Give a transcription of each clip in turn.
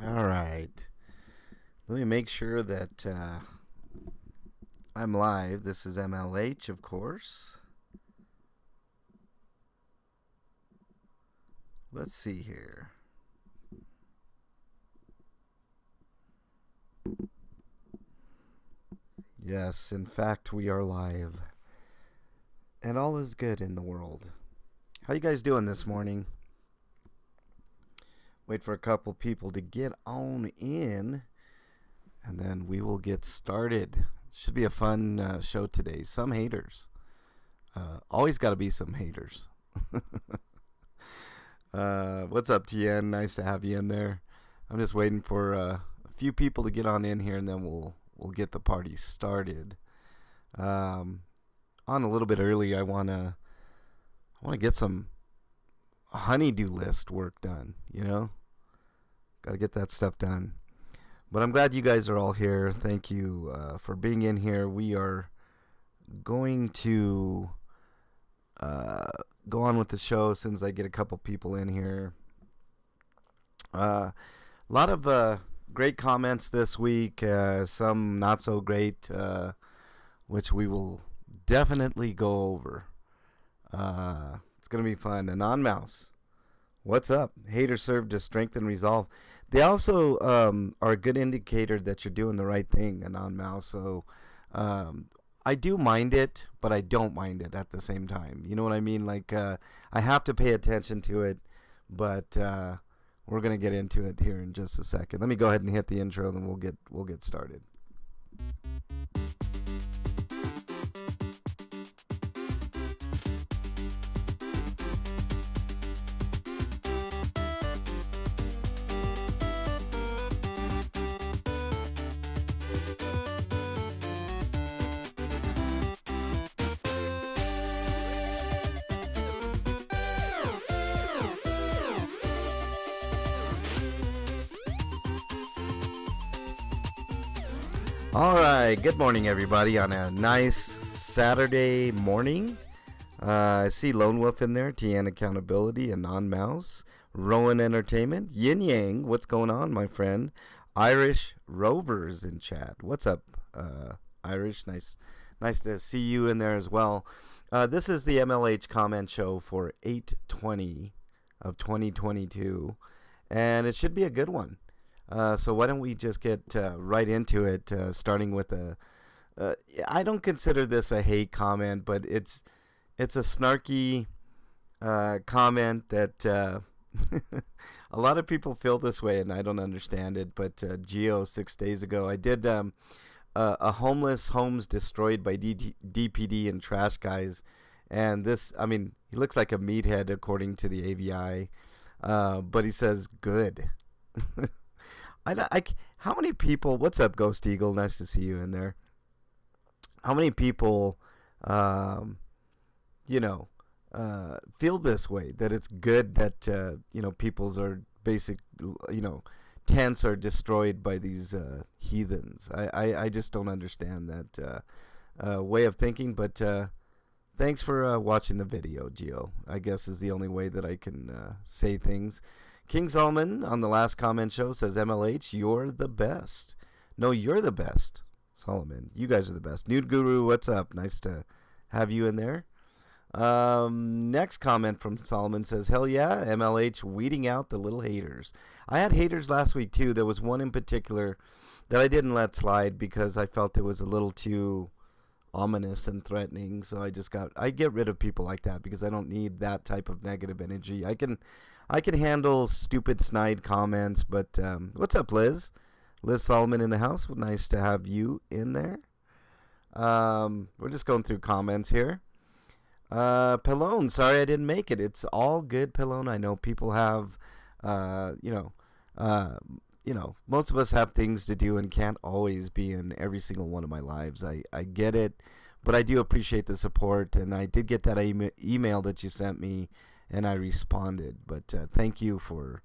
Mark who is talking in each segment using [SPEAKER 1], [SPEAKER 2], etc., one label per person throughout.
[SPEAKER 1] All right. Let me make sure that I'm live. This is MLH, of course. Let's see here. Yes, in fact, we are live. And all is good in the world. How you guys doing this morning? Wait for a couple people to get on in, and then we will get started. Should be a fun show today. Some haters. Always got to be some haters. What's up, TN? Nice to have you in there. I'm just waiting for a few people to get on in here, and then we'll get the party started. On a little bit early, I wanna get some honeydew list work done. Gotta get that stuff done. But I'm glad you guys are all here. Thank you for being in here. We are going to go on with the show as soon as I get a couple people in here. A lot of great comments this week, some not so great, which we will definitely go over. It's going to be fun. Anon Mouse, what's up? Haters serve to strengthen resolve. They also are a good indicator that you're doing the right thing, Anon Mouse. So I do mind it, but I don't mind it at the same time. You know what I mean? Like I have to pay attention to it, but we're gonna get into it here in just a second. Let me go ahead and hit the intro, and then we'll get started. All right, good morning, everybody, on a nice Saturday morning. I see Lone Wolf in there, TN Accountability, Anon Mouse, Rowan Entertainment, Yin Yang, what's going on, my friend? Irish Rovers in chat. What's up, Irish? Nice to see you in there as well. This is the MLH Comment Show for 8/20 of 2022, and it should be a good one. So why don't we just get right into it, starting with I don't consider this a hate comment, but it's a snarky comment that a lot of people feel this way, and I don't understand it. But Geo 6 days ago, I did a homeless homes destroyed by DPD and trash guys, and this, I mean, he looks like a meathead according to the AVI, but he says good. How many people? What's up, Ghost Eagle? Nice to see you in there. How many people, feel this way, that it's good that people's are basic, tents are destroyed by these heathens. I just don't understand that way of thinking. But thanks for watching the video, Gio. I guess is the only way that I can say things. King Solomon on the last comment show says, MLH, you're the best. No, you're the best, Solomon. You guys are the best. Nude Guru, what's up? Nice to have you in there. Next comment from Solomon says, hell yeah, MLH weeding out the little haters. I had haters last week too. There was one in particular that I didn't let slide because I felt it was a little too ominous and threatening. So I get rid of people like that because I don't need that type of negative energy. I can handle stupid snide comments, but what's up, Liz? Liz Solomon in the house. Nice to have you in there. We're just going through comments here. Pallone, sorry I didn't make it. It's all good, Pallone. I know people have, most of us have things to do and can't always be in every single one of my lives. I get it, but I do appreciate the support, and I did get that email that you sent me, and I responded. But thank you for,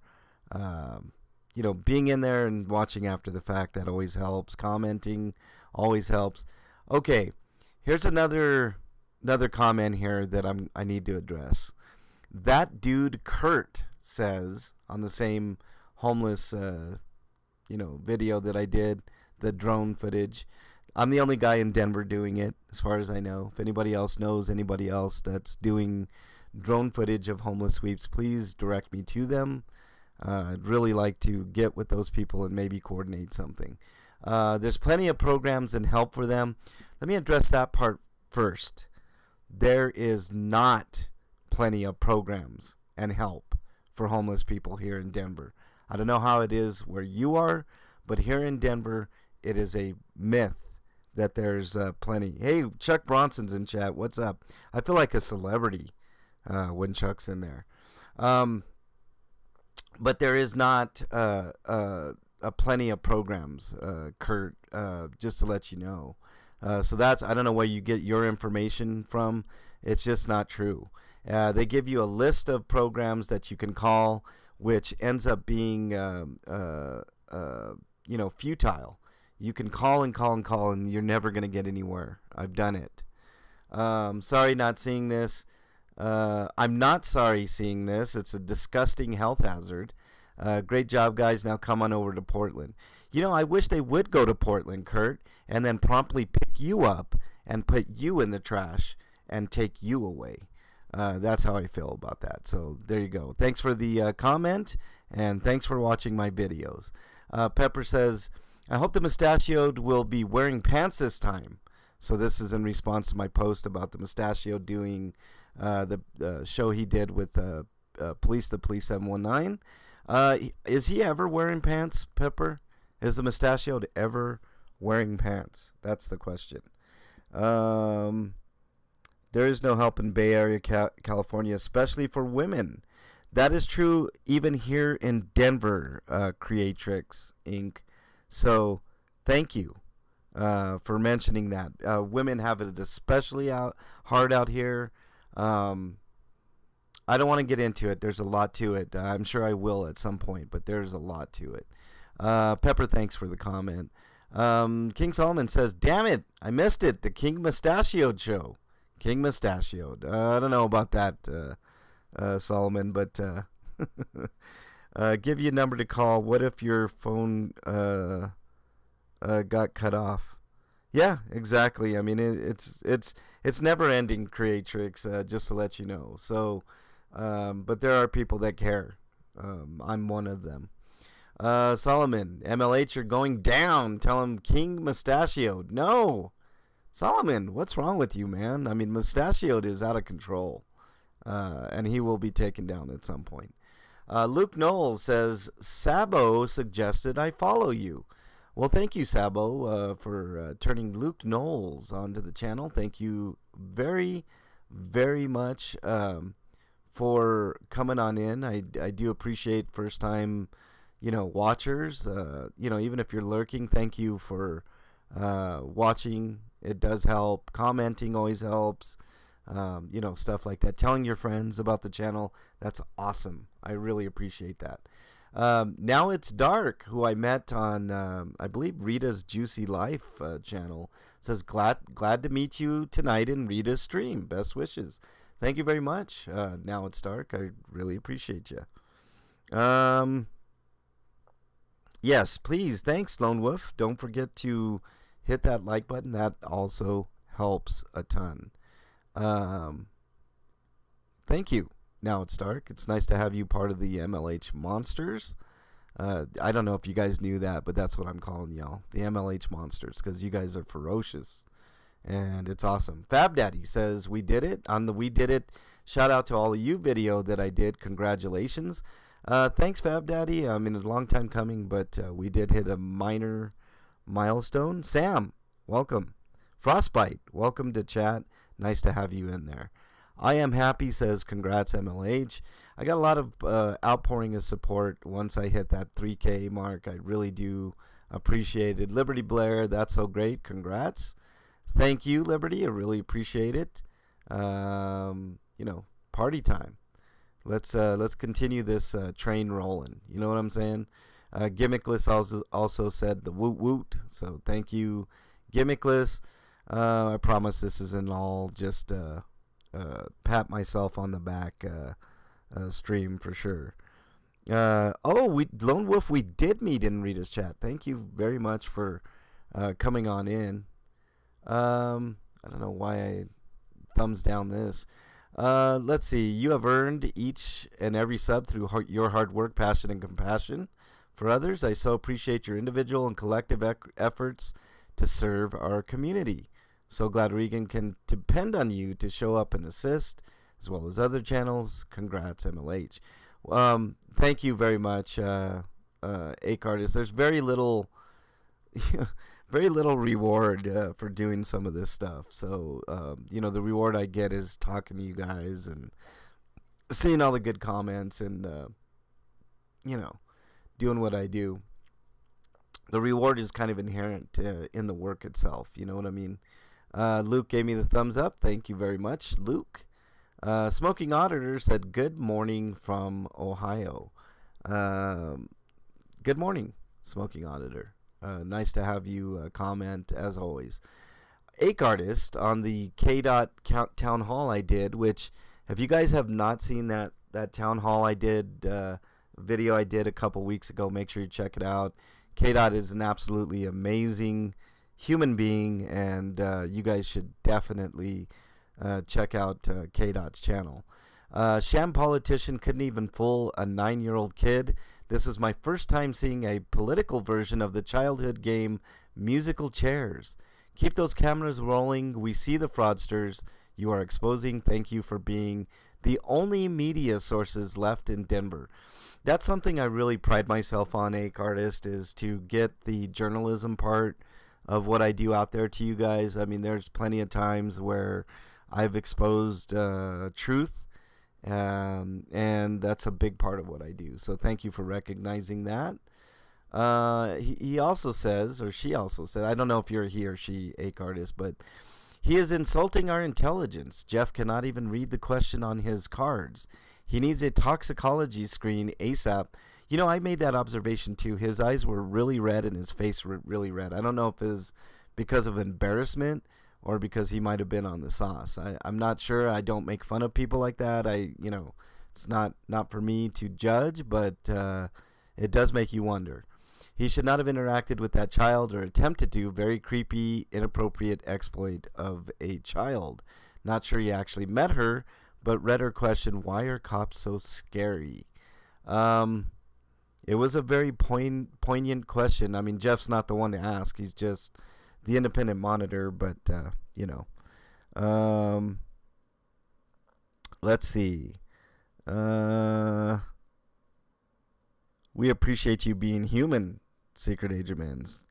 [SPEAKER 1] being in there and watching after the fact. That always helps. Commenting always helps. Okay, here's another comment here that I need to address. That dude Kurt says on the same homeless video that I did, the drone footage. I'm the only guy in Denver doing it, as far as I know. If anybody else knows anybody else that's doing drone footage of homeless sweeps, please direct me to them. I'd really like to get with those people and maybe coordinate something. There's plenty of programs and help for them. Let me address that part first. There is not plenty of programs and help for homeless people here in Denver. I don't know how it is where you are, but here in Denver, it is a myth that there's plenty. Hey, Chuck Bronson's in chat. What's up? I feel like a celebrity when Chuck's in there. But there is not plenty of programs, Kurt, just to let you know. So that's, I don't know where you get your information from. It's just not true. They give you a list of programs that you can call, which ends up being, futile. You can call and call and call, and you're never going to get anywhere. I've done it. Sorry not seeing this. I'm not sorry seeing this. It's a disgusting health hazard. Great job, guys. Now come on over to Portland. I wish they would go to Portland, Kurt, and then promptly pick you up and put you in the trash and take you away. That's how I feel about that. So there you go. Thanks for the comment, and thanks for watching my videos. Pepper says, I hope the mustachioed will be wearing pants this time. So this is in response to my post about the mustachioed doing the show he did with the Police 719. Is he ever wearing pants, Pepper? Is the mustachioed ever wearing pants? That's the question. There is no help in Bay Area, California, especially for women. That is true even here in Denver, Creatrix Inc. So thank you for mentioning that. Women have it especially hard out here. I don't want to get into it. There's a lot to it. I'm sure I will at some point, but there's a lot to it. Pepper, thanks for the comment. King Solomon says, damn it, I missed it. The King Mustachioed show. King Mustachioed. I don't know about that, Solomon, but give you a number to call. What if your phone got cut off? Yeah, exactly. I mean, it's never ending, Creatrix, just to let you know. So, but there are people that care. I'm one of them. Solomon, MLH, you're going down. Tell him King Mustachioed. No, Solomon, what's wrong with you, man? I mean, Mustachioed is out of control, and he will be taken down at some point. Luke Knowles says, Sabo suggested I follow you. Well, thank you, Sabo, for turning Luke Knowles onto the channel. Thank you very, very much for coming on in. I do appreciate first-time, watchers. Even if you're lurking, thank you for watching. It does help. Commenting always helps. Stuff like that. Telling your friends about the channel, that's awesome. I really appreciate that. Now It's Dark, who I met on, I believe, Rita's Juicy Life channel, says, glad to meet you tonight in Rita's stream. Best wishes. Thank you very much. Now It's Dark. I really appreciate you. Yes, please. Thanks, Lone Wolf. Don't forget to hit that like button. That also helps a ton. Thank you. Now It's Dark. It's nice to have you part of the MLH Monsters. I don't know if you guys knew that, but that's what I'm calling y'all. The MLH Monsters, because you guys are ferocious. And it's awesome. Fab Daddy says, we did it. On the We Did It shout out to all of you video that I did. Congratulations. Thanks, Fab Daddy. I mean, it's a long time coming, but we did hit a minor milestone. Sam, welcome. Frostbite, welcome to chat. Nice to have you in there. I Am Happy says, congrats, MLH. I got a lot of outpouring of support once I hit that 3K mark. I really do appreciate it. Liberty Blair, that's so great. Congrats. Thank you, Liberty. I really appreciate it. Party time. Let's continue this train rolling. You know what I'm saying? Gimmickless also said the woot woot. So thank you, Gimmickless. I promise this isn't all just pat myself on the back stream for sure. Lone Wolf, we did meet in Rita's chat. Thank you very much for coming on in. I don't know why I thumbs down this. Let's see. You have earned each and every sub through your hard work, passion, and compassion for others. I so appreciate your individual and collective efforts to serve our community. So glad Regan can depend on you to show up and assist, as well as other channels. Congrats, MLH. Thank you very much, Ake Artist. There's very little, very little reward for doing some of this stuff. So, the reward I get is talking to you guys and seeing all the good comments and, doing what I do. The reward is kind of inherent in the work itself. You know what I mean? Luke gave me the thumbs up. Thank you very much, Luke. Smoking Auditor said, good morning from Ohio. Good morning, Smoking Auditor. Nice to have you comment, as always. Ake Artist on the K-Dot town hall I did, which, if you guys have not seen that town hall I did, video I did a couple weeks ago, make sure you check it out. K-Dot is an absolutely amazing human being, and you guys should definitely check out K-Dot's channel. Sham Politician couldn't even fool a 9-year-old kid. This was my first time seeing a political version of the childhood game Musical Chairs. Keep those cameras rolling. We see the fraudsters you are exposing. Thank you for being the only media sources left in Denver. That's something I really pride myself on, Ake Artist, is to get the journalism part of what I do out there to you guys. I mean, there's plenty of times where I've exposed truth, and that's a big part of what I do. So thank you for recognizing that. He also says, or she also said, I don't know if you're he or she, Ake Artist, but he is insulting our intelligence. Jeff cannot even read the question on his cards. He needs a toxicology screen ASAP. You know, I made that observation too. His eyes were really red and his face were really red. I don't know if it was because of embarrassment or because he might have been on the sauce. I'm not sure. I don't make fun of people like that. It's not for me to judge, but it does make you wonder. He should not have interacted with that child or attempted to. Very creepy, inappropriate exploit of a child. Not sure he actually met her, but read her question, why are cops so scary? It was a very poignant question. I mean, Jeff's not the one to ask. He's just the independent monitor, but, let's see. We appreciate you being human, Secret Agent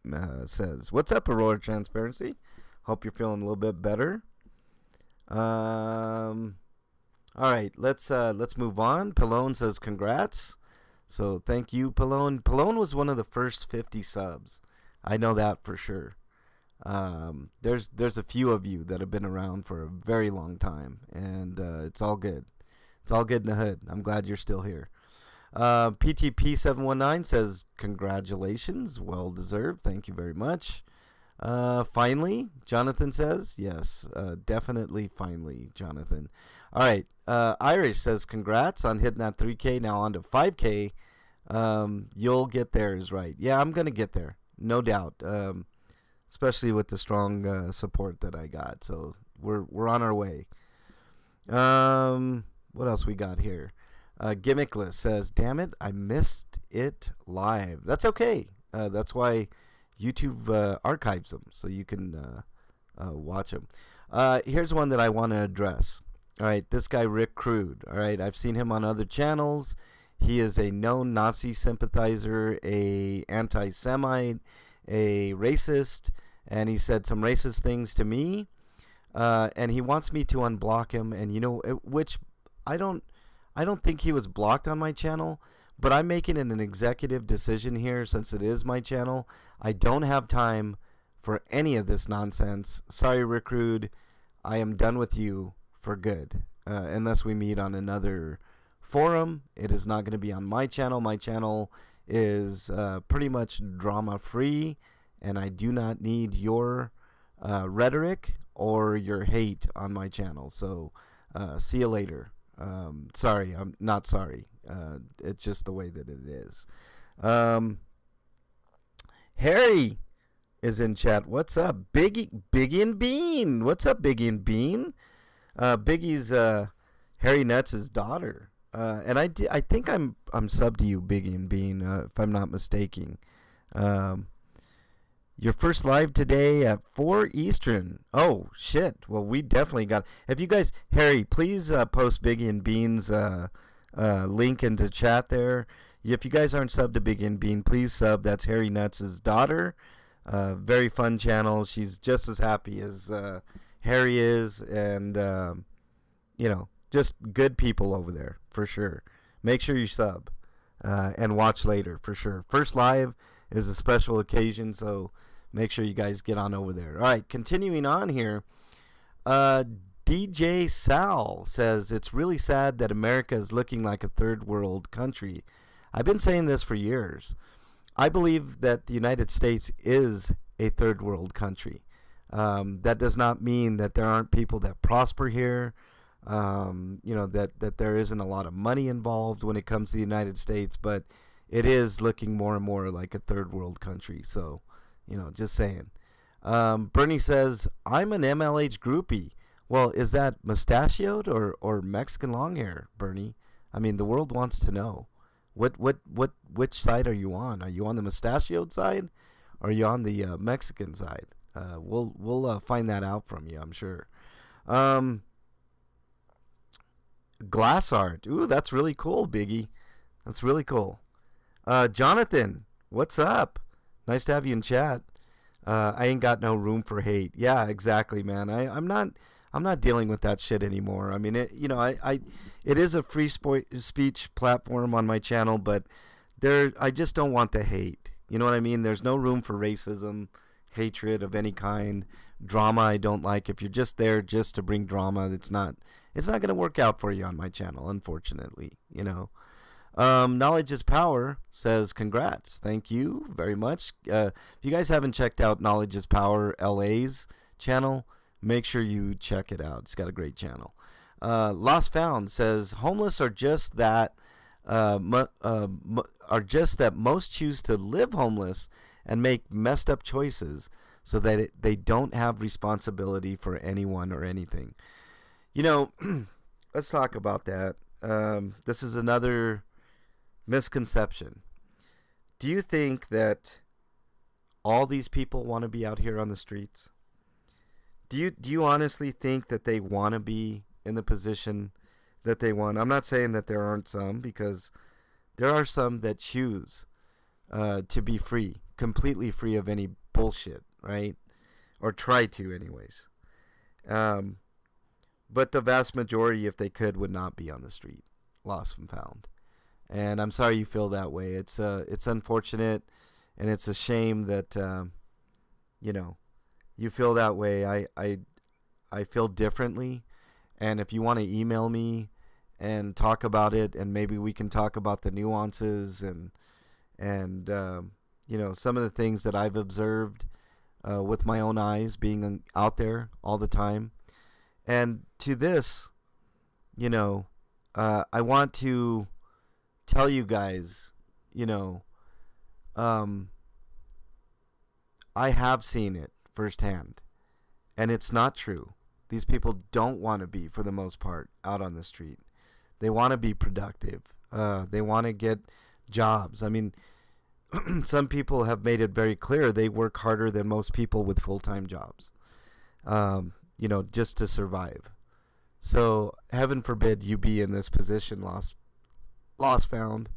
[SPEAKER 1] Man says. What's up, Aurora Transparency? Hope you're feeling a little bit better. All right, let's move on. Pallone says congrats. So thank you, Pallone. Pallone was one of the first 50 subs. I know that for sure. There's a few of you that have been around for a very long time, and it's all good. It's all good in the hood. I'm glad you're still here. PTP719 says congratulations, well deserved. Thank you very much. Finally, Jonathan says yes, definitely finally, Jonathan. All right, Irish says congrats on hitting that 3K. Now on to 5K. You'll get there is right. Yeah, I'm gonna get there, no doubt. Especially with the strong support that I got. So we're on our way. What else we got here? Gimmickless says, damn it, I missed it live. That's okay. That's why YouTube archives them, so you can watch them. Here's one that I want to address. All right, this guy Rick Crude. All right, I've seen him on other channels. He is a known Nazi sympathizer, a anti-Semite, a racist, and he said some racist things to me. And he wants me to unblock him, and which I don't think he was blocked on my channel, but I'm making an executive decision here since it is my channel. I don't have time for any of this nonsense. Sorry, Rick Rude. I am done with you for good. Unless we meet on another forum. It is not going to be on my channel. My channel is pretty much drama-free, and I do not need your rhetoric or your hate on my channel. So see you later. Sorry, I'm not sorry. It's just the way that it is. Um, Harry is in chat. What's up, Biggie and Bean? What's up, Biggie and Bean? Biggie's Harry Nuts' daughter. And I think I'm sub to you, Biggie and Bean, if I'm not mistaken. Your first live today at 4 Eastern. Oh, shit. Well, we definitely got... If you guys... Harry, please post Biggie and Bean's link into chat there. If you guys aren't subbed to Biggie and Bean, please sub. That's Harry Nuts' daughter. Very fun channel. She's just as happy as Harry is. And, just good people over there, for sure. Make sure you sub and watch later, for sure. First live is a special occasion, so make sure you guys get on over there. All right, continuing on here. DJ Sal says, it's really sad that America is looking like a third world country. I've been saying this for years. I believe that the United States is a third world country. That does not mean that there aren't people that prosper here. That there isn't a lot of money involved when it comes to the United States, but it is looking more and more like a third world country. So, just saying. Bernie says, I'm an MLH groupie. Well, is that mustachioed or Mexican long hair, Bernie? I mean, the world wants to know. Which side are you on? Are you on the mustachioed side, or are you on the Mexican side? We'll find that out from you, I'm sure. Glass art. Ooh, that's really cool, Biggie. That's really cool. Jonathan, what's up? Nice to have you in chat. I ain't got no room for hate. Yeah, exactly, man. I'm not dealing with that shit anymore. I mean, it is a free speech platform on my channel, but I just don't want the hate. You know what I mean? There's no room for racism, hatred of any kind, drama I don't like. If you're just there just to bring drama, it's not going to work out for you on my channel, unfortunately. Knowledge is Power says, congrats. Thank you very much. If you guys haven't checked out Knowledge is Power LA's channel, make sure you check it out. It's got a great channel. Lost Found says, homeless are just that most choose to live homeless and make messed up choices so that they don't have responsibility for anyone or anything. Let's talk about that. This is another misconception. Do you think that all these people want to be out here on the streets? Do you honestly think that they want to be in the position that they want? I'm not saying that there aren't some, because there are some that choose to be free, completely free of any bullshit, right? Or try to, anyways. But the vast majority, if they could, would not be on the street, lost and found. And I'm sorry you feel that way. It's unfortunate, and it's a shame that you feel that way. I feel differently, and if you want to email me and talk about it, and maybe we can talk about the nuances and some of the things that I've observed with my own eyes, being out there all the time. And to this, I want to tell you guys, I have seen it firsthand, and it's not true. These people don't want to be, for the most part, out on the street. They want to be productive. They want to get jobs. I mean, some people have made it very clear they work harder than most people with full-time jobs, just to survive. So heaven forbid you be in this position, lost found,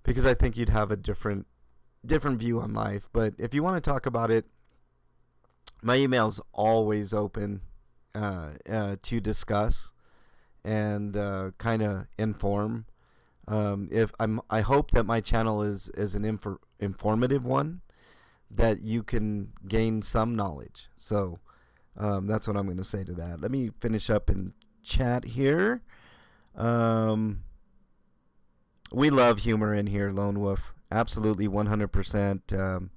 [SPEAKER 1] because I think you'd have a different view on life. But if you want to talk about it, my email's always open to discuss and kind of inform. I hope that my channel is an informative one, that you can gain some knowledge. So that's what I'm going to say to that. Let me finish up in chat here. We love humor in here, Lone Wolf. Absolutely, 100%.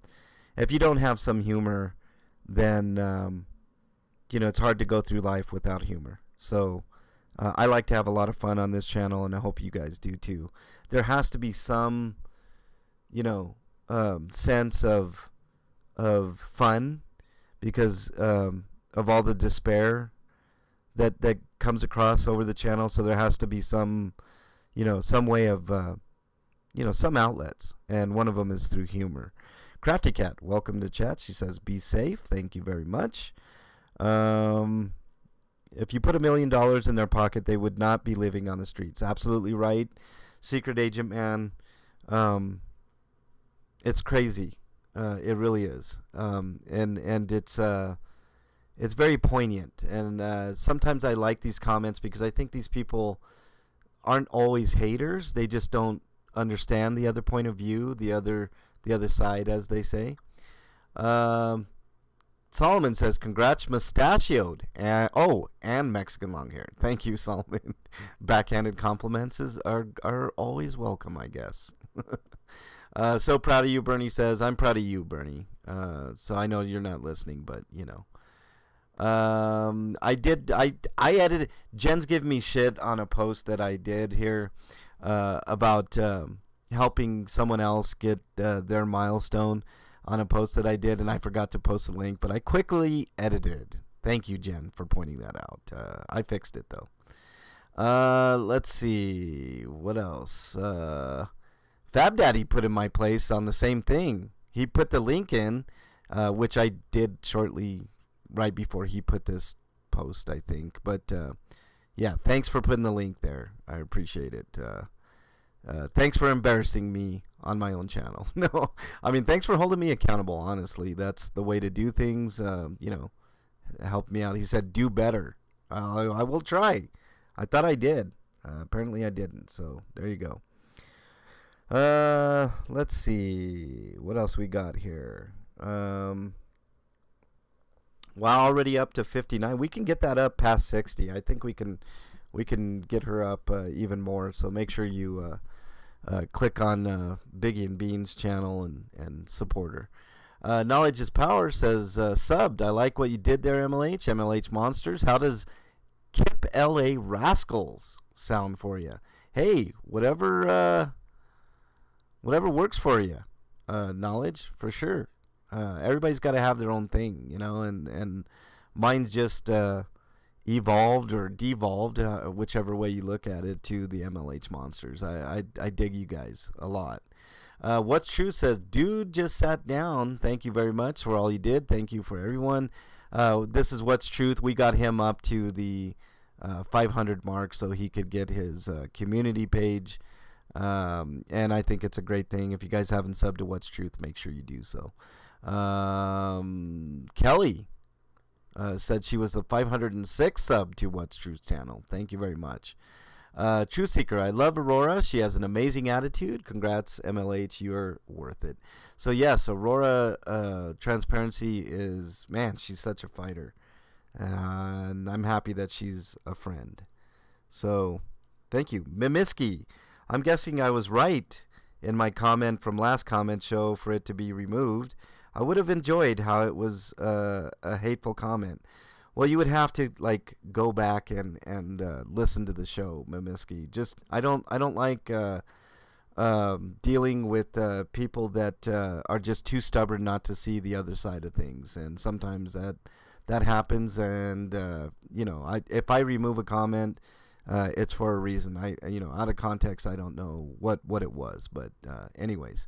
[SPEAKER 1] If you don't have some humor, then it's hard to go through life without humor. So I like to have a lot of fun on this channel, and I hope you guys do too. There has to be some, sense of fun because of all the despair that comes across over the channel. So there has to be some way of some outlets, and one of them is through humor. Crafty Cat, welcome to chat. She says, "Be safe." Thank you very much. If you put $1 million in their pocket, they would not be living on the streets. Absolutely right, Secret Agent Man. It's crazy. It really is. And it's very poignant. And sometimes I like these comments because I think these people aren't always haters. They just don't understand the other point of view, the other side, as they say. Solomon says, "Congrats, mustachioed." And Mexican long hair. Thank you, Solomon. Backhanded compliments are always welcome, I guess. So proud of you, Bernie says. I'm proud of you, Bernie. So I know you're not listening, but I edited. Jen's giving me shit on a post that I did here about helping someone else get their milestone on a post that I did, and I forgot to post the link, but I quickly edited. Thank you, Jen, for pointing that out. I fixed it, though. Let's see. What else? Fab Daddy put in my place on the same thing. He put the link in, which I did shortly right before he put this post, I think. But, yeah, thanks for putting the link there. I appreciate it. Thanks for embarrassing me on my own channel. No, I mean, thanks for holding me accountable, honestly. That's the way to do things. Help me out. He said, "Do better." I will try. I thought I did. Apparently I didn't. So there you go. Let's see. What else we got here? Wow, already up to 59. We can get that up past 60. I think we can get her up even more. So make sure you click on Biggie and Bean's channel and support her. Knowledge is Power says, "Subbed. I like what you did there, MLH. MLH Monsters. How does Kip LA Rascals sound for you?" Hey, whatever works for you. Knowledge, for sure. Everybody's got to have their own thing, and mine's just evolved or devolved, whichever way you look at it, to the MLH Monsters. I dig you guys a lot. What's True says, "Dude just sat down. Thank you very much for all you did." Thank you for everyone. This is What's Truth. We got him up to the 500 mark so he could get his community page. And I think it's a great thing. If you guys haven't subbed to What's Truth, make sure you do so. Kelly said she was the 506 sub to What's Truth channel. Thank you very much. True Seeker, "I love Aurora. She has an amazing attitude. Congrats, MLH. You're worth it." So yes, Aurora Transparency is, man, she's such a fighter. And I'm happy that she's a friend. So thank you. Mimiski, I'm guessing I was right in my comment from last comment show for it to be removed. I would have enjoyed how it was a hateful comment. Well, you would have to go back and listen to the show, Mimiski. Just I don't like dealing with people that are just too stubborn not to see the other side of things, and sometimes that happens. And if I remove a comment, it's for a reason. Out of context, I don't know what it was, but anyways.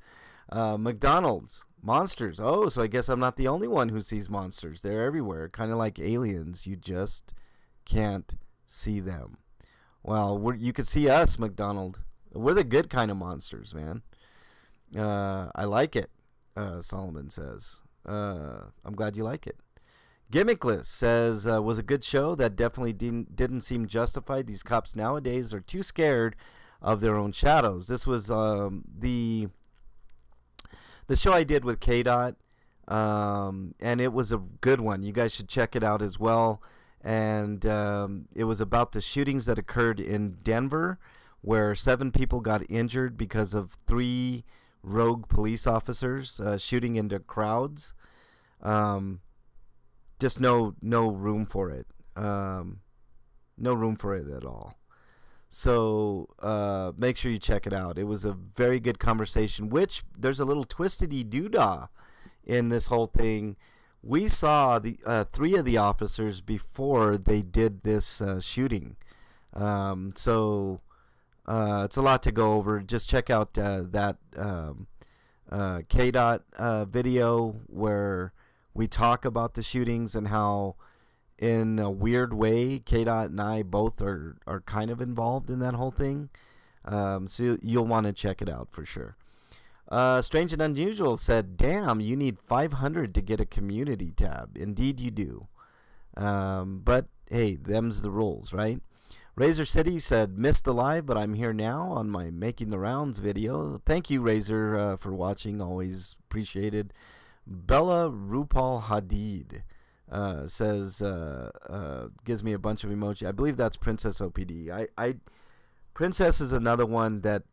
[SPEAKER 1] McDonald's monsters. Oh, so I guess I'm not the only one who sees monsters. They're everywhere, kind of like aliens. You just can't see them. Well, you could see us, McDonald. We're the good kind of monsters, man. I like it, Solomon says. I'm glad you like it. Gimmickless says, "Was a good show. That definitely didn't seem justified. These cops nowadays are too scared of their own shadows." This was the show I did with KDOT, and it was a good one. You guys should check it out as well. And it was about the shootings that occurred in Denver, where 7 people got injured because of 3 rogue police officers shooting into crowds. Just no room for it. No room for it at all. So make sure you check it out. It was a very good conversation, which there's a little twistedy doodah in this whole thing. We saw the 3 of the officers before they did this shooting. So it's a lot to go over. Just check out that K-Dot video where we talk about the shootings and how, in a weird way, K-Dot and I both are kind of involved in that whole thing. So you'll want to check it out for sure. Strange and Unusual said, damn, you need 500 to get a community tab. Indeed you do. But hey, them's the rules, right? Razor City said, missed the live, but I'm here now on my Making the Rounds video. Thank you, Razor, for watching. Always appreciated. Bella Rupal Hadid says, gives me a bunch of emoji. I believe that's Princess OPD. Princess is another one that,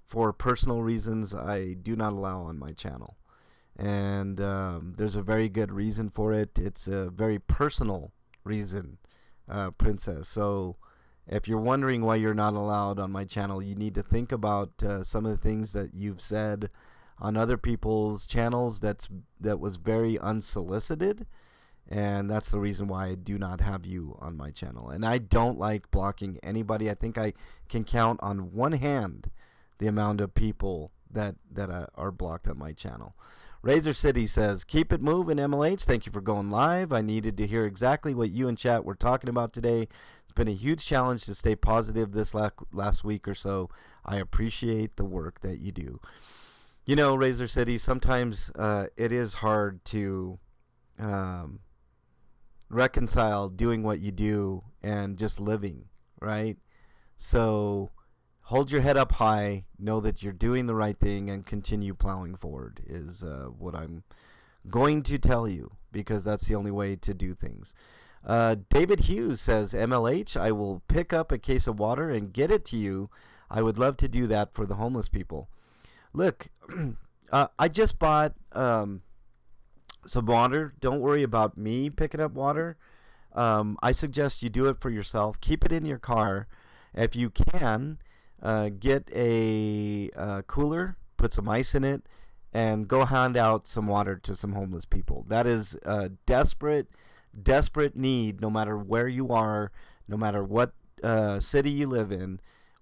[SPEAKER 1] for personal reasons, I do not allow on my channel. And there's a very good reason for it. It's a very personal reason, Princess. So if you're wondering why you're not allowed on my channel, you need to think about some of the things that you've said on other people's channels that was very unsolicited. And that's the reason why I do not have you on my channel. And I don't like blocking anybody. I think I can count on one hand the amount of people that are blocked on my channel. Razor City says, keep it moving, MLH. Thank you for going live. I needed to hear exactly what you and chat were talking about today. It's been a huge challenge to stay positive this last week or so. I appreciate the work that you do. You know, Razor City, sometimes it is hard to reconcile doing what you do and just living, right? So hold your head up high, know that you're doing the right thing, and continue plowing forward is what I'm going to tell you, because that's the only way to do things. David Hughes says, MLH, I will pick up a case of water and get it to you. I would love to do that for the homeless people. Look, I just bought some water. Don't worry about me picking up water. I suggest you do it for yourself. Keep it in your car. If you can, get a cooler, put some ice in it, and go hand out some water to some homeless people. That is a desperate need, no matter where you are, no matter what city you live in.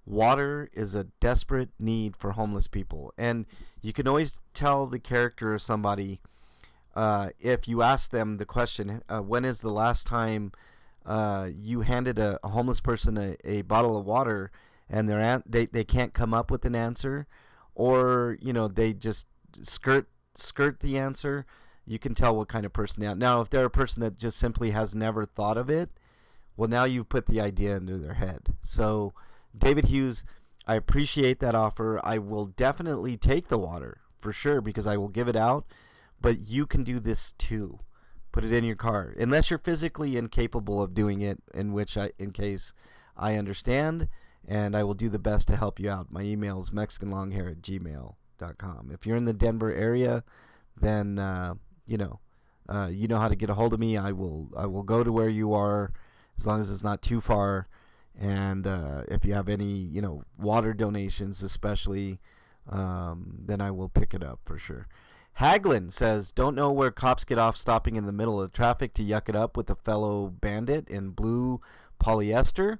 [SPEAKER 1] Water is a desperate need for homeless people. And you can always tell the character of somebody if you ask them the question, when is the last time you handed a homeless person a bottle of water, and they can't come up with an answer, or they just skirt the answer. You can tell what kind of person they are. Now, if they're a person that just simply has never thought of it, well, now you've put the idea into their head. So, David Hughes, I appreciate that offer. I will definitely take the water for sure, because I will give it out. But you can do this too. Put it in your car, unless you're physically incapable of doing it, in case I understand, and I will do the best to help you out. My email is mexicanlonghair@gmail.com. If you're in the Denver area, then you know how to get a hold of me. I will go to where you are, as long as it's not too far. And if you have any water donations especially, then I will pick it up for sure. Haglin says, don't know where cops get off stopping in the middle of traffic to yuck it up with a fellow bandit in blue polyester.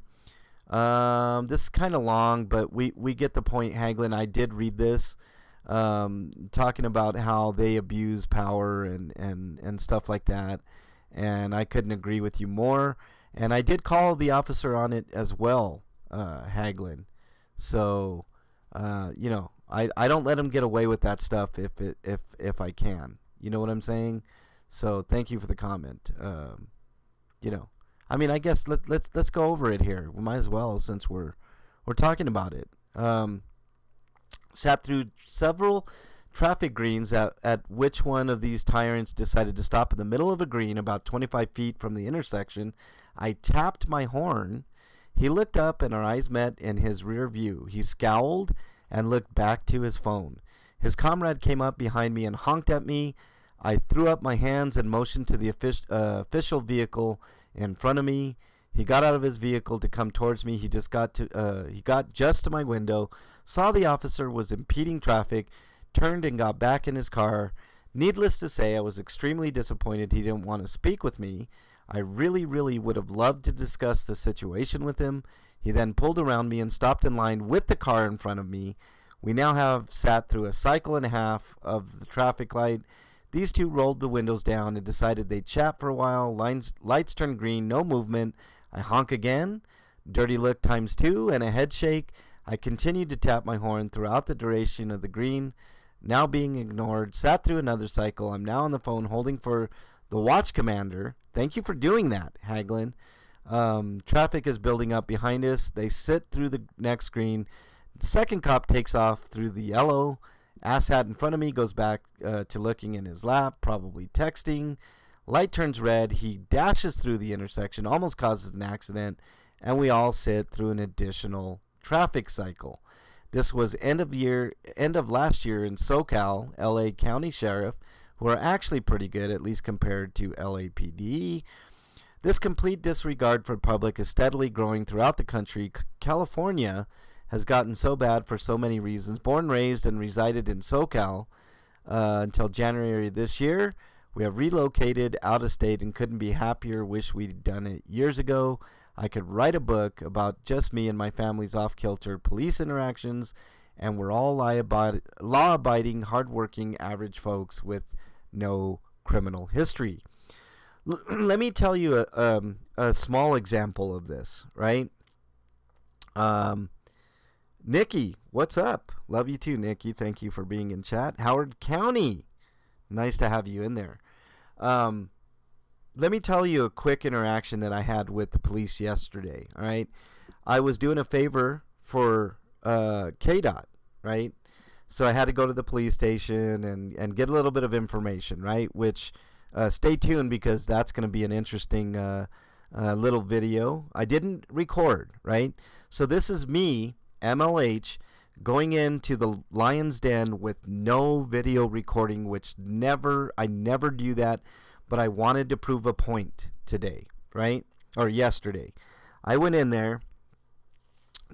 [SPEAKER 1] This is kind of long, but we get the point, Haglin. I did read this, talking about how they abuse power and stuff like that, and I couldn't agree with you more. And I did call the officer on it as well, Haglin. So, I don't let him get away with that stuff if I can. You know what I'm saying? So thank you for the comment. I mean, I guess let's go over it here. We might as well, since we're talking about it. Sat through several traffic greens at which one of these tyrants decided to stop in the middle of a green about 25 feet from the intersection. I tapped my horn. He looked up and our eyes met in his rear view. He scowled and looked back to his phone. His comrade came up behind me and honked at me. I threw up my hands and motioned to the official vehicle in front of me. He got out of his vehicle to come towards me. He got just to my window, saw the officer was impeding traffic, turned and got back in his car. Needless to say, I was extremely disappointed he didn't want to speak with me. I really, really would have loved to discuss the situation with him. He then pulled around me and stopped in line with the car in front of me. We now have sat through a cycle and a half of the traffic light. These two rolled the windows down and decided they'd chat for a while. Lights turned green, no movement. I honk again, dirty look times 2, and a head shake. I continued to tap my horn throughout the duration of the green, now being ignored. Sat through another cycle. I'm now on the phone holding for the watch commander. Thank you for doing that, Haglin. Traffic is building up behind us. They sit through the next green. The second cop takes off through the yellow. Asshat in front of me goes back to looking in his lap, probably texting. Light turns red. He dashes through the intersection, almost causes an accident, and we all sit through an additional traffic cycle. This was end of last year in SoCal, LA County Sheriff, who are actually pretty good, at least compared to LAPD. This complete disregard for public is steadily growing throughout the country. California has gotten so bad for so many reasons. Born, raised, and resided in SoCal until January this year. We have relocated out of state and couldn't be happier. Wish we'd done it years ago. I could write a book about just me and my family's off-kilter police interactions, and we're all law-abiding, hardworking, average folks with no criminal history. Let me tell you a small example of this, right? Nikki, what's up? Love you too, Nikki. Thank you for being in chat. Howard County, nice to have you in there. Let me tell you a quick interaction that I had with the police yesterday, all right? I was doing a favor for KDOT, right? So I had to go to the police station and get a little bit of information, right? Which, stay tuned because that's going to be an interesting little video. I didn't record, right? So this is me, MLH, going into the lion's den with no video recording, which I never do that, but I wanted to prove a point today, right? Or yesterday. I went in there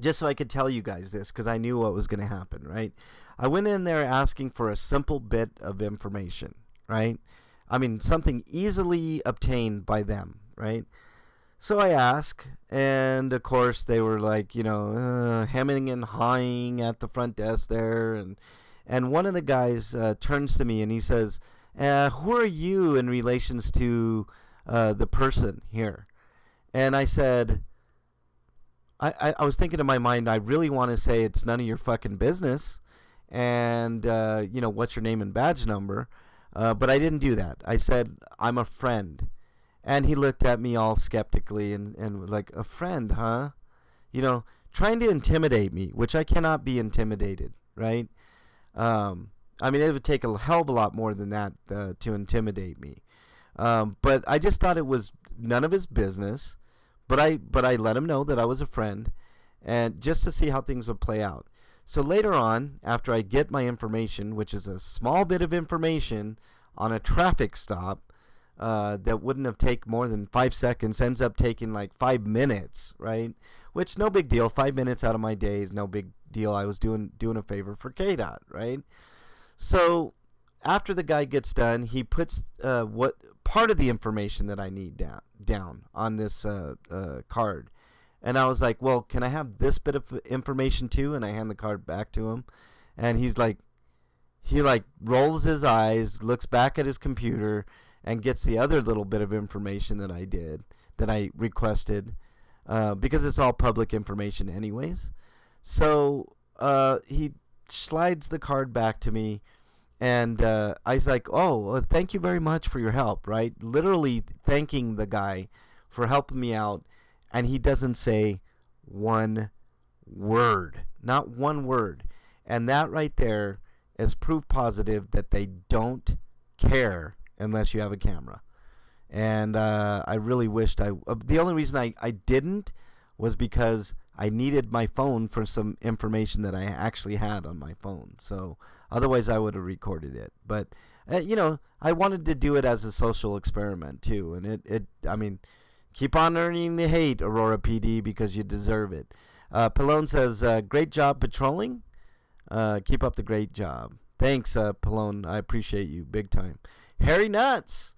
[SPEAKER 1] just so I could tell you guys this because I knew what was going to happen, right? I went in there asking for a simple bit of information, right? I mean, something easily obtained by them, right? So I asked, and of course they were like, hemming and hawing at the front desk there, and one of the guys turns to me and he says, who are you in relations to the person here? And I said, I was thinking in my mind, I really want to say it's none of your fucking business, and what's your name and badge number, but I didn't do that. I said, I'm a friend. And he looked at me all skeptically and like, a friend, huh? Trying to intimidate me, which I cannot be intimidated, right? I mean, it would take a hell of a lot more than that to intimidate me. But I just thought it was none of his business. But I let him know that I was a friend, and just to see how things would play out. So later on, after I get my information, which is a small bit of information on a traffic stop, that wouldn't have taken more than 5 seconds, ends up taking like 5 minutes, right? Which, no big deal. 5 minutes out of my day is no big deal. I was doing a favor for KDOT, right? So after the guy gets done, he puts what part of the information that I need down on this card. And I was like, well, can I have this bit of information too? And I hand the card back to him. And he rolls his eyes, looks back at his computer, and gets the other little bit of information that I requested, because it's all public information anyways. So he slides the card back to me, and I was like, oh, thank you very much for your help, right? Literally thanking the guy for helping me out, and he doesn't say one word, not one word. And that right there is proof positive that they don't care unless you have a camera. And I really wished the only reason I didn't was because I needed my phone for some information that I actually had on my phone. So otherwise I would have recorded it. But I wanted to do it as a social experiment too. And I mean, Keep on earning the hate, Aurora PD, because you deserve it. Pallone says, great job patrolling. Keep up the great job. Thanks, Pallone. I appreciate you big time. Harry Nuts,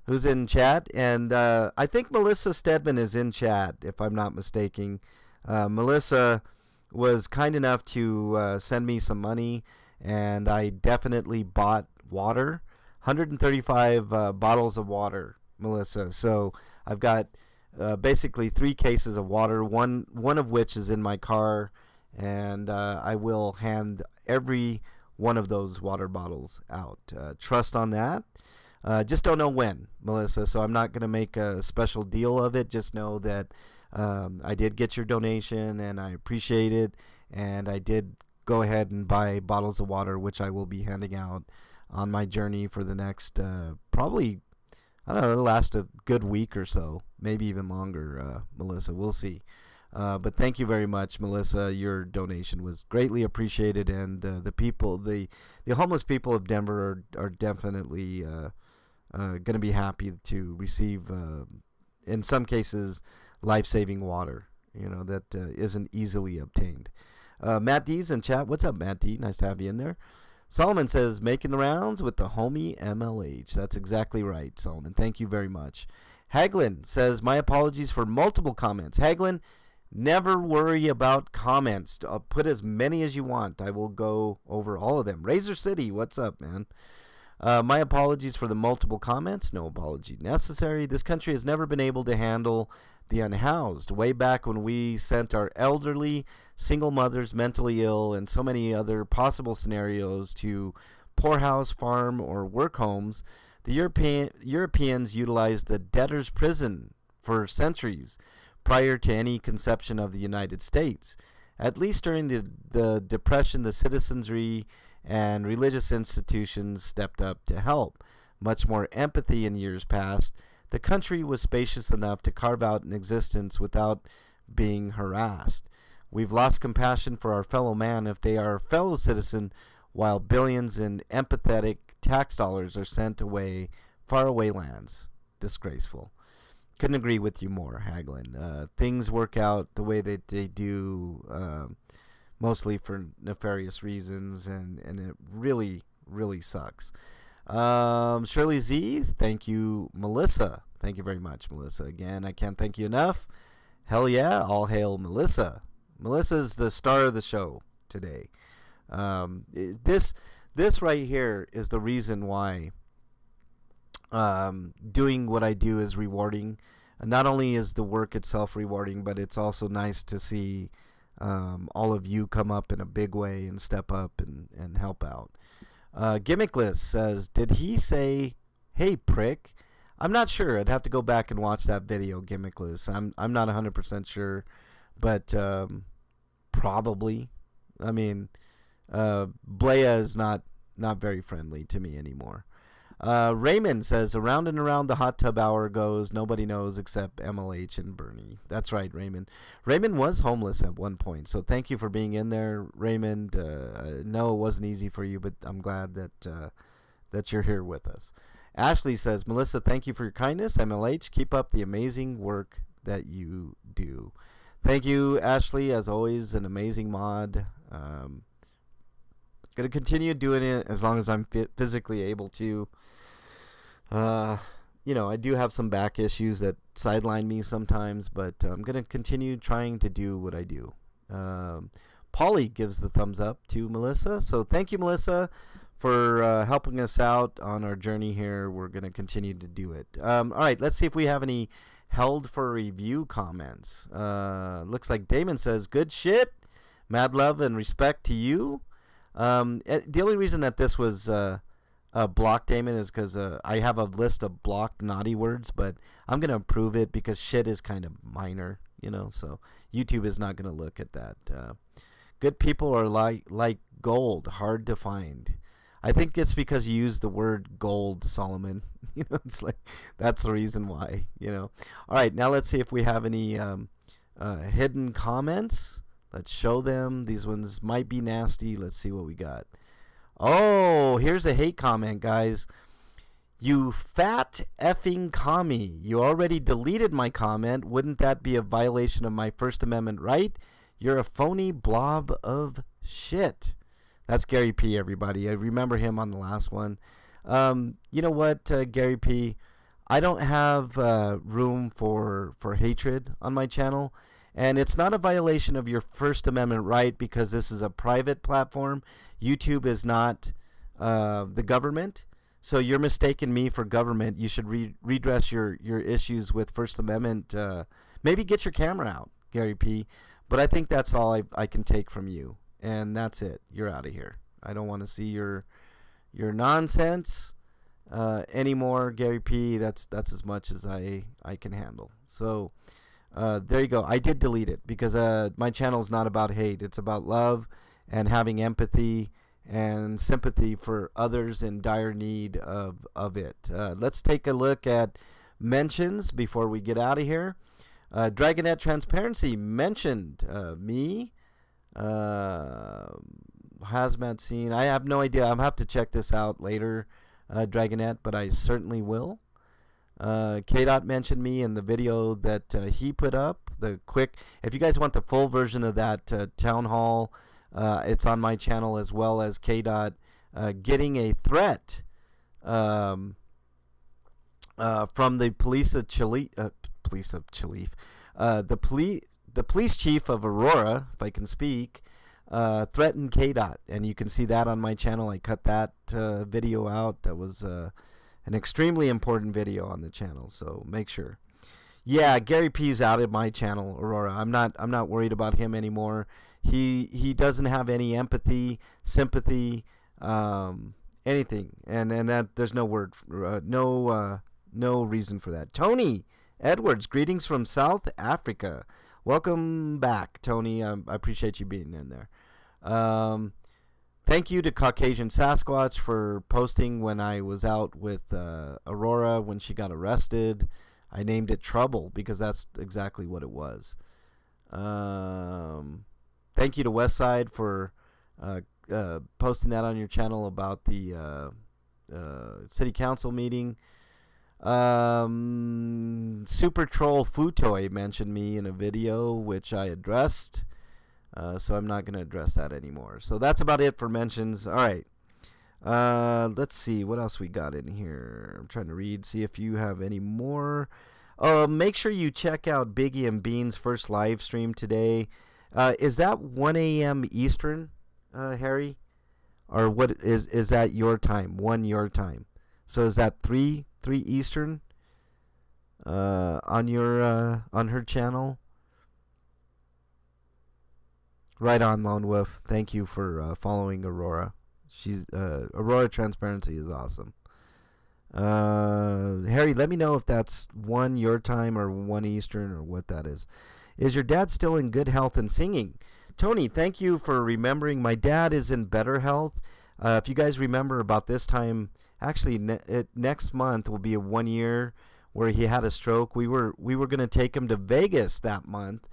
[SPEAKER 1] who's in chat. And I think Melissa Stedman is in chat, if I'm not mistaken. Melissa was kind enough to send me some money, and I definitely bought water. 135 bottles of water, Melissa. So I've got basically 3 cases of water, one of which is in my car, and I will hand every one of those water bottles out. Trust on that. Just don't know when, Melissa, so I'm not going to make a special deal of it. Just know that I did get your donation, and I appreciate it, and I did go ahead and buy bottles of water, which I will be handing out on my journey for the next probably, I don't know, it'll last a good week or so, maybe even longer, Melissa. We'll see. But thank you very much, Melissa. Your donation was greatly appreciated, and the people, the homeless people of Denver are definitely going to be happy to receive, in some cases, life-saving water, that isn't easily obtained. Matt D's in chat. What's up, Matt D? Nice to have you in there. Solomon says, making the rounds with the homie MLH. That's exactly right, Solomon. Thank you very much. Haglin says, my apologies for multiple comments. Haglin, never worry about comments. I'll put as many as you want. I will go over all of them. Razor City, what's up, man? My apologies for the multiple comments. No apology necessary. This country has never been able to handle the unhoused. Way back when we sent our elderly, single mothers, mentally ill, and so many other possible scenarios to poorhouse, farm, or work homes, the Europeans utilized the debtor's prison for centuries prior to any conception of the United States. At least during the Depression, the citizenry and religious institutions stepped up to help. Much more empathy in years past. The country was spacious enough to carve out an existence without being harassed. We've lost compassion for our fellow man if they are a fellow citizen, while billions in empathetic tax dollars are sent away, faraway lands. Disgraceful. Couldn't agree with you more, Haglin. Things work out the way that they do, mostly for nefarious reasons, and it really, really sucks. Shirley Z, thank you, Melissa. Thank you very much, Melissa. Again, I can't thank you enough. Hell yeah, all hail Melissa. Melissa's the star of the show today. This right here is the reason why doing what I do is rewarding. Not only is the work itself rewarding, but it's also nice to see all of you come up in a big way and step up and help out. Gimmickless says, did he say, hey, prick? I'm not sure. I'd have to go back and watch that video, Gimmickless. I'm not 100% sure, but probably. I mean, Blea is not very friendly to me anymore. Raymond says, around and around the hot tub hour goes, nobody knows except MLH and Bernie. That's right, Raymond. Raymond was homeless at one point, so thank you for being in there, Raymond. No, it wasn't easy for you, but I'm glad that you're here with us. Ashley says, Melissa, thank you for your kindness. MLH, keep up the amazing work that you do. Thank you, Ashley. As always, an amazing mod. Going to continue doing it as long as I'm physically able to. I do have some back issues that sideline me sometimes, but I'm going to continue trying to do what I do. Polly gives the thumbs up to Melissa. So thank you, Melissa, for helping us out on our journey here. We're going to continue to do it. All right, let's see if we have any held for review comments. Looks like Damon says, good shit. Mad love and respect to you. The only reason that this was blocked, Damon, is because I have a list of blocked naughty words, but I'm going to approve it because shit is kind of minor, so YouTube is not going to look at that. Good people are like gold, hard to find. I think it's because you use the word gold, Solomon. It's like that's the reason why, All right, now let's see if we have any hidden comments. Let's show them. These ones might be nasty. Let's see what we got. Oh, here's a hate comment, guys. You fat effing commie. You already deleted my comment. Wouldn't that be a violation of my First Amendment right? You're a phony blob of shit. That's Gary P, everybody. I remember him on the last one. You know what, Gary P? I don't have room for hatred on my channel. And it's not a violation of your First Amendment right because this is a private platform. YouTube is not the government. So you're mistaking me for government. You should redress your issues with First Amendment. Maybe get your camera out, Gary P. But I think that's all I can take from you. And that's it. You're out of here. I don't want to see your nonsense anymore, Gary P. That's as much as I can handle. So there you go. I did delete it because my channel is not about hate. It's about love and having empathy and sympathy for others in dire need of it. Let's take a look at mentions before we get out of here. Dragonette Transparency mentioned me. Hazmat Scene. I have no idea. I'll have to check this out later, Dragonette, but I certainly will. K-Dot mentioned me in the video that he put up. If you guys want the full version of that town hall, it's on my channel, as well as K-Dot getting a threat from the police of Chile, the police chief of Aurora, if I can speak, threatened K-Dot, and you can see that on my channel. I cut that video out. That was an extremely important video on the channel, so make sure. Yeah, Gary P's out of my channel, Aurora. I'm not worried about him anymore. He doesn't have any empathy, sympathy, anything, and that there's no word, no reason for that. Tony Edwards, greetings from South Africa. Welcome back, Tony. I appreciate you being in there. Thank you to Caucasian Sasquatch for posting when I was out with Aurora when she got arrested. I named it Trouble because that's exactly what it was. Thank you to Westside for posting that on your channel about the city council meeting. Super Troll Futoy mentioned me in a video which I addressed, so I'm not going to address that anymore. So that's about it for mentions. All right, let's see what else we got in here. I'm trying to read, see if you have any more. Make sure you check out Biggie and Bean's first live stream today. Is that 1 a.m. Eastern, Harry, or what is that your time? 1 your time. So is that 3 Eastern on her channel? Right on, Lone Wolf. Thank you for following Aurora. She's Aurora Transparency is awesome. Harry, let me know if that's 1 your time or 1 Eastern or what that is. Is your dad still in good health and singing? Tony, thank you for remembering. My dad is in better health. If you guys remember, about this time, actually next month will be a 1 year where he had a stroke. We were going to take him to Vegas that month,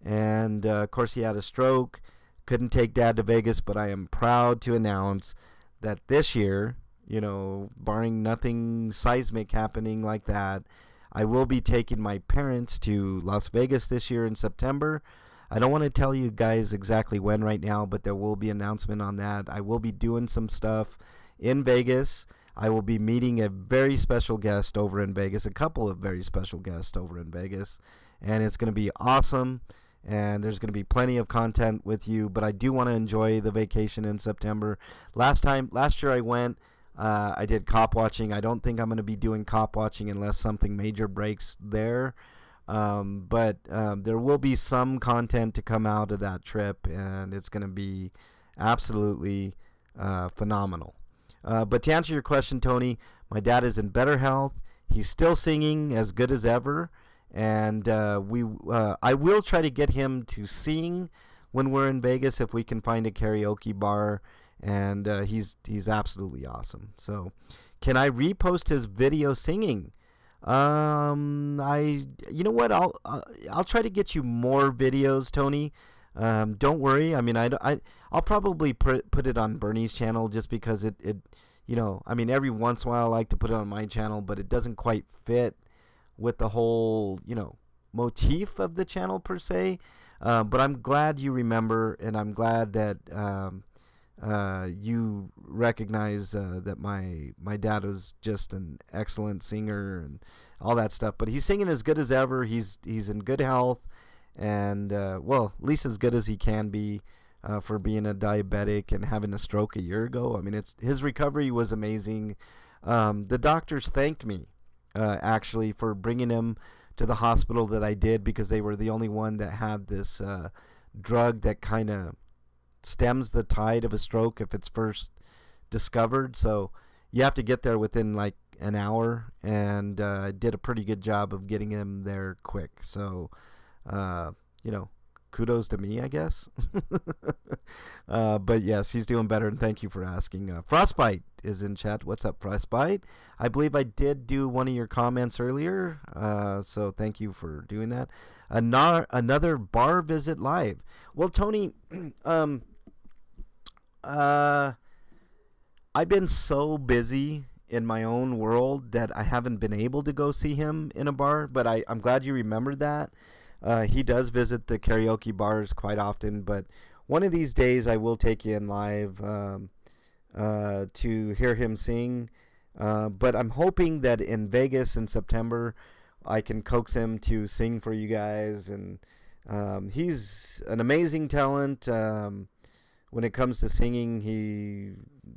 [SPEAKER 1] and of course he had a stroke. Couldn't take Dad to Vegas, but I am proud to announce that this year, you know, barring nothing seismic happening like that, I will be taking my parents to Las Vegas this year in September. I don't want to tell you guys exactly when right now, but there will be an announcement on that. I will be doing some stuff in Vegas. I will be meeting a very special guest over in Vegas, a couple of very special guests over in Vegas, and it's going to be awesome, and there's going to be plenty of content with you, but I do want to enjoy the vacation in September. Last year I went, I did cop watching. I don't think I'm going to be doing cop watching unless something major breaks there. But there will be some content to come out of that trip, and it's going to be absolutely phenomenal. But to answer your question, Tony, my dad is in better health. He's still singing as good as ever, and I will try to get him to sing when we're in Vegas if we can find a karaoke bar. And he's absolutely awesome. So, can I repost his video singing? You know what? I'll try to get you more videos, Tony. Don't worry. I mean, I'll probably put it on Bernie's channel just because it I mean, every once in a while I like to put it on my channel, but it doesn't quite fit with the whole, motif of the channel per se. But I'm glad you remember, and I'm glad that you recognize that my dad was just an excellent singer and all that stuff. But he's singing as good as ever. He's in good health, and well, at least as good as he can be for being a diabetic and having a stroke a year ago. I mean, his recovery was amazing. The doctors thanked me actually for bringing him to the hospital that I did, because they were the only one that had this drug that kind of stems the tide of a stroke if it's first discovered. So you have to get there within like an hour, and I did a pretty good job of getting him there quick. So, kudos to me, I guess. But yes, he's doing better, and thank you for asking. Frostbite is in chat. What's up, Frostbite? I believe I did do one of your comments earlier, so thank you for doing that. Another bar visit live. Well, Tony, I've been so busy in my own world that I haven't been able to go see him in a bar, but I'm glad you remembered that. He does visit the karaoke bars quite often, but one of these days I will take you in live to hear him sing. But I'm hoping that in Vegas in September I can coax him to sing for you guys. And he's an amazing talent. When it comes to singing, he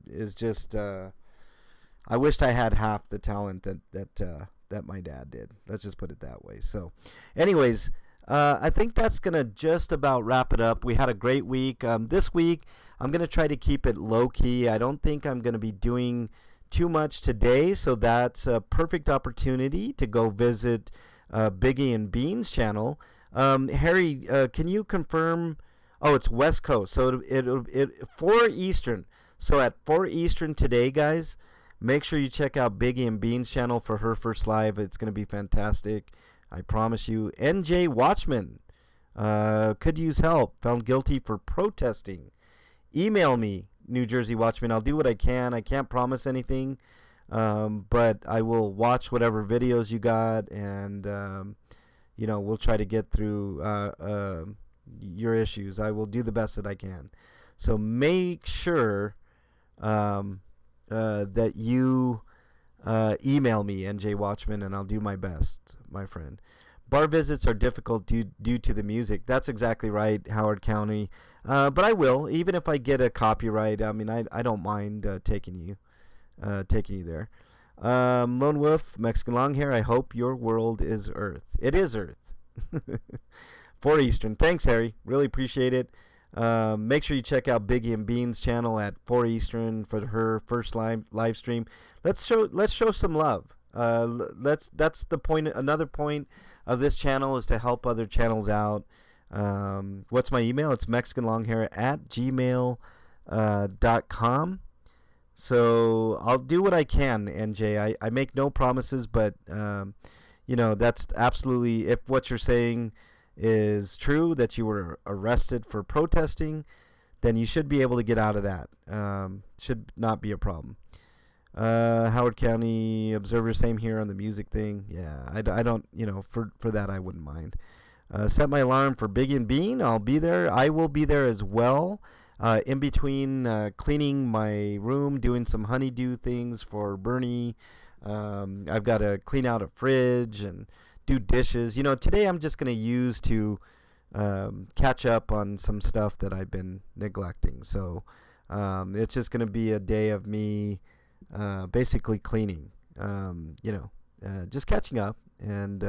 [SPEAKER 1] is just... I wished I had half the talent that my dad did. Let's just put it that way. So, anyways, I think that's going to just about wrap it up. We had a great week. This week, I'm going to try to keep it low-key. I don't think I'm going to be doing too much today, so that's a perfect opportunity to go visit Biggie and Bean's channel. Harry, can you confirm? Oh, it's West Coast, so it 4 Eastern. So at 4 Eastern today, guys, make sure you check out Biggie and Bean's channel for her first live. It's going to be fantastic. I promise you. NJ Watchman could use help. Found guilty for protesting. Email me, New Jersey Watchman. I'll do what I can. I can't promise anything, but I will watch whatever videos you got, and we'll try to get through your issues. I will do the best that I can. So make sure that you email me, NJ Watchman, and I'll do my best, my friend. Bar visits are difficult due to the music. That's exactly right, Howard County. But I will, even if I get a copyright. I mean, I don't mind taking you there. Lone Wolf, Mexican Longhair, I hope your world is Earth. It is Earth. 4 Eastern. Thanks, Harry. Really appreciate it. Make sure you check out Biggie and Bean's channel at 4 Eastern for her first live stream. Let's show some love. That's the point. Another point of this channel is to help other channels out. What's my email? It's mexicanlonghair@gmail.com. So I'll do what I can, NJ. I make no promises, but that's absolutely, if what you're saying is true, that you were arrested for protesting, then you should be able to get out of that. Should not be a problem. Howard County Observer, same here on the music thing. Yeah, I don't, for that I wouldn't mind. Set my alarm for Big and Bean. I'll be there. I will be there as well. In between cleaning my room, doing some honeydew things for Bernie. I've got to clean out a fridge and do dishes. Today I'm just going to use to catch up on some stuff that I've been neglecting. So it's just going to be a day of me basically cleaning, just catching up. And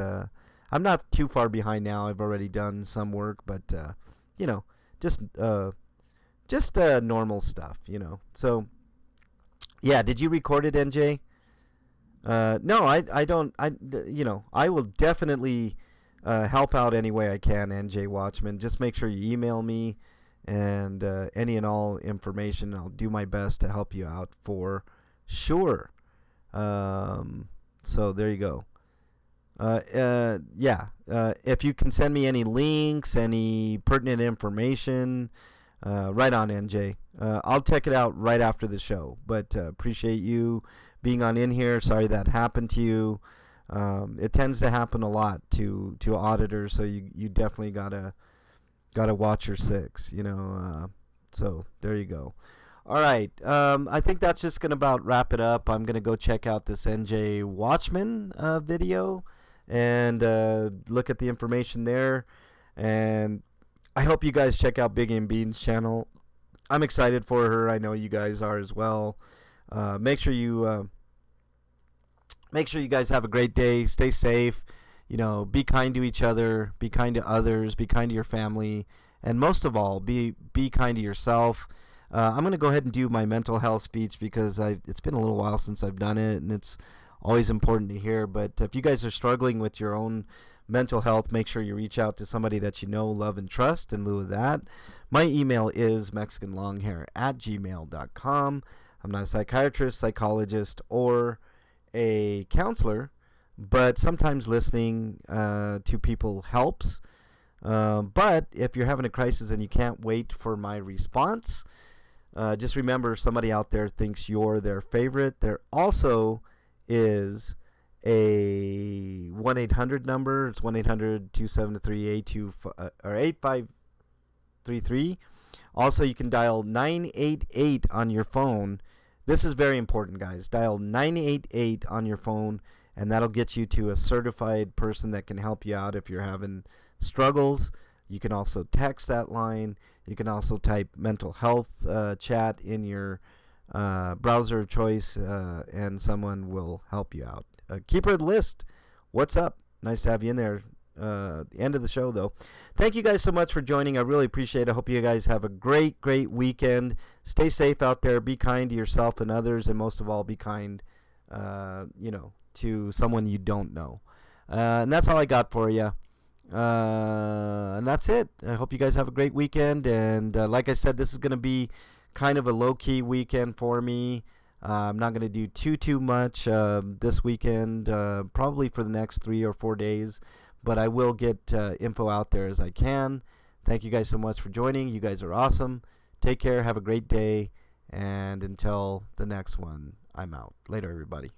[SPEAKER 1] I'm not too far behind now. I've already done some work, but, just normal stuff, So, yeah, did you record it, NJ? No, I don't. I will definitely help out any way I can, NJ Watchman. Just make sure you email me and any and all information. I'll do my best to help you out for sure. So there you go. If you can send me any links, any pertinent information, Right on, NJ. I'll check it out right after the show. But appreciate you being on in here. Sorry that happened to you. It tends to happen a lot to auditors, so you definitely gotta watch your six. So there you go. All right. I think that's just gonna about wrap it up. I'm gonna go check out this NJ Watchman video and look at the information there. And I hope you guys check out Big and Bean's channel. I'm excited for her. I know you guys are as well. Make sure you guys have a great day. Stay safe. Be kind to each other. Be kind to others. Be kind to your family, and most of all, be kind to yourself. I'm going to go ahead and do my mental health speech because it's been a little while since I've done it, and it's always important to hear. But if you guys are struggling with your own mental health, make sure you reach out to somebody that you know, love, and trust. In lieu of that, my email is mexicanlonghair@gmail.com. I'm not a psychiatrist, psychologist, or a counselor, but sometimes listening to people helps. But if you're having a crisis and you can't wait for my response, just remember somebody out there thinks you're their favorite. There also is a 1-800 number. It's 1-800-273-8533. Also, you can dial 988 on your phone. This is very important, guys. Dial 988 on your phone, and that'll get you to a certified person that can help you out if you're having struggles. You can also text that line. You can also type mental health chat in your browser of choice, and someone will help you out. Keep her list. What's up? Nice to have you in there. The end of the show, though. Thank you guys so much for joining. I really appreciate it. I hope you guys have a great weekend. Stay safe out there. Be kind to yourself and others, and most of all, be kind, to someone you don't know. And that's all I got for you. And that's it. I hope you guys have a great weekend. And like I said, this is going to be kind of a low-key weekend for me. I'm not going to do too much this weekend, probably for the next 3 or 4 days. But I will get info out there as I can. Thank you guys so much for joining. You guys are awesome. Take care. Have a great day. And until the next one, I'm out. Later, everybody.